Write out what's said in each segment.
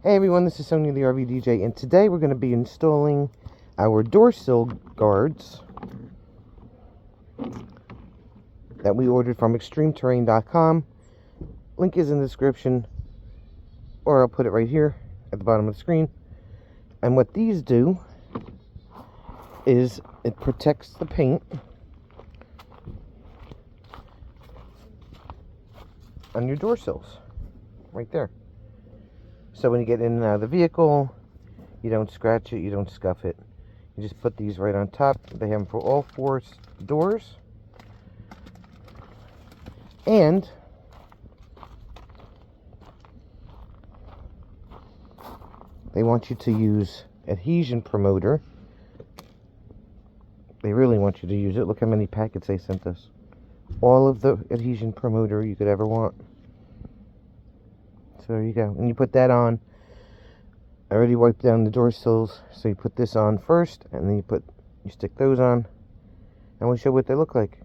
Hey everyone, this is Sonia the RV DJ, and today we're going to be installing our door sill guards that we ordered from extremeterrain.com. Link is in the description, or I'll put it right here at the bottom of the screen. And what these do is it protects the paint on your door sills, right there. So when you get in and out of the vehicle, you don't scratch it, you don't scuff it. You just put these right on top. They have them for all four doors. And they want you to use adhesion promoter. They really want you to use it. Look how many packets they sent us. All of the adhesion promoter you could ever want. So there you go. And you put that on. I already wiped down the door sills, so you put this on first, and then you stick those on, and we'll show what they look like.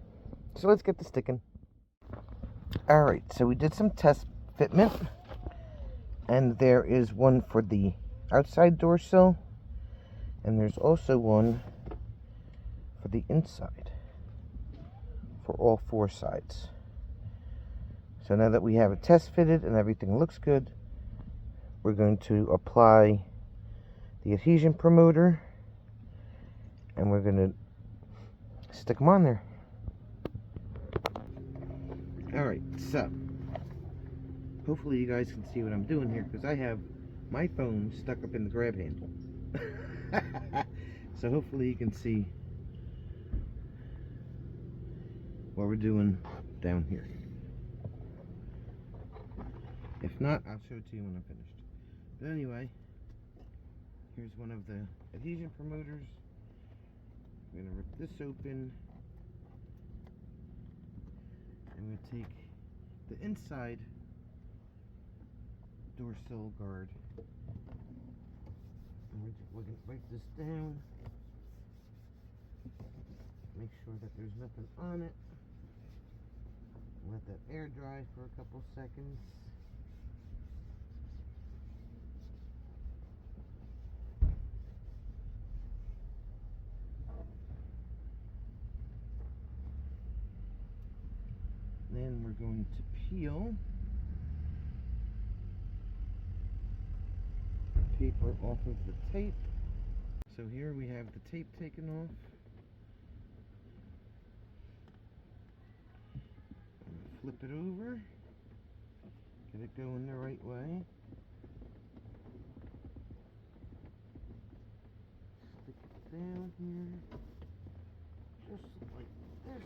So let's get to sticking. Alright, so we did some test fitment, and there is one for the outside door sill, and there's also one for the inside, for all four sides. So now that we have it test fitted and everything looks good, we're going to apply the adhesion promoter, and we're going to stick them on there. Alright, so hopefully you guys can see what I'm doing here, because I have my phone stuck up in the grab handle. So hopefully you can see what we're doing down here. If not, I'll show it to you when I'm finished. But anyway, here's one of the adhesion promoters. I'm going to rip this open. I'm going to take the inside door sill guard. And we're going to wipe this down. Make sure that there's nothing on it. Let that air dry for a couple seconds. Then we're going to peel paper off of the tape. So here we have the tape taken off. Flip it over, get it going the right way. Stick it down here, just like this.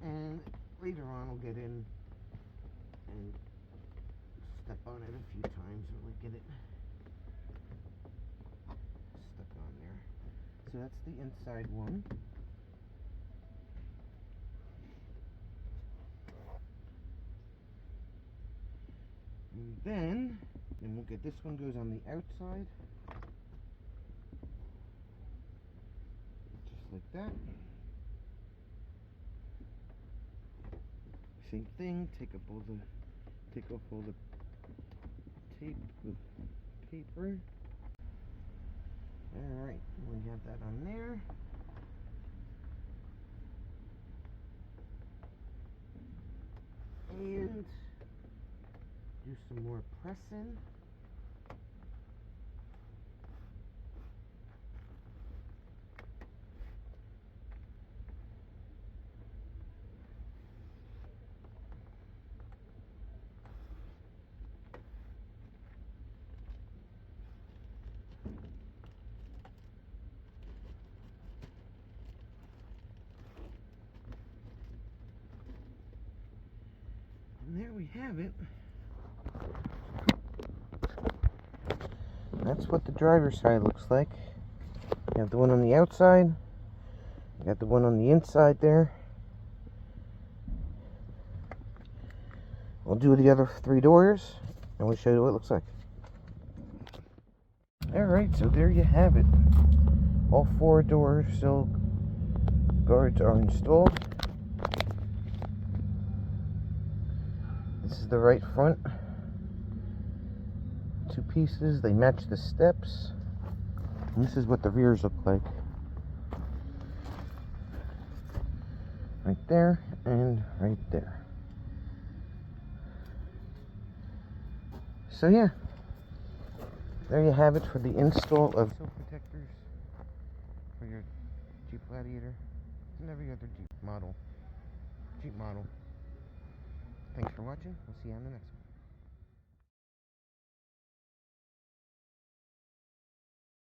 And later on we'll get in and step on it a few times and we'll get it stuck on there. So that's the inside one. And then we'll get this one goes on the outside. Just like that. Same thing, take off all the tape with paper. Alright, we have that on there. And do some more pressing. And there we have it. That's what the driver's side looks like. You have the one on the outside. You got the one on the inside there. we'll do the other 3 doors and we'll show you what it looks like. Alright, so there you have it. All 4 door sill guards are installed. This is the right front. 2 pieces, they match the steps. And this is what the rears look like. Right there and right there. So yeah, there you have it for the install of sill protectors for your Jeep Gladiator and every other Jeep model. Thanks for watching. We'll see you on the next one.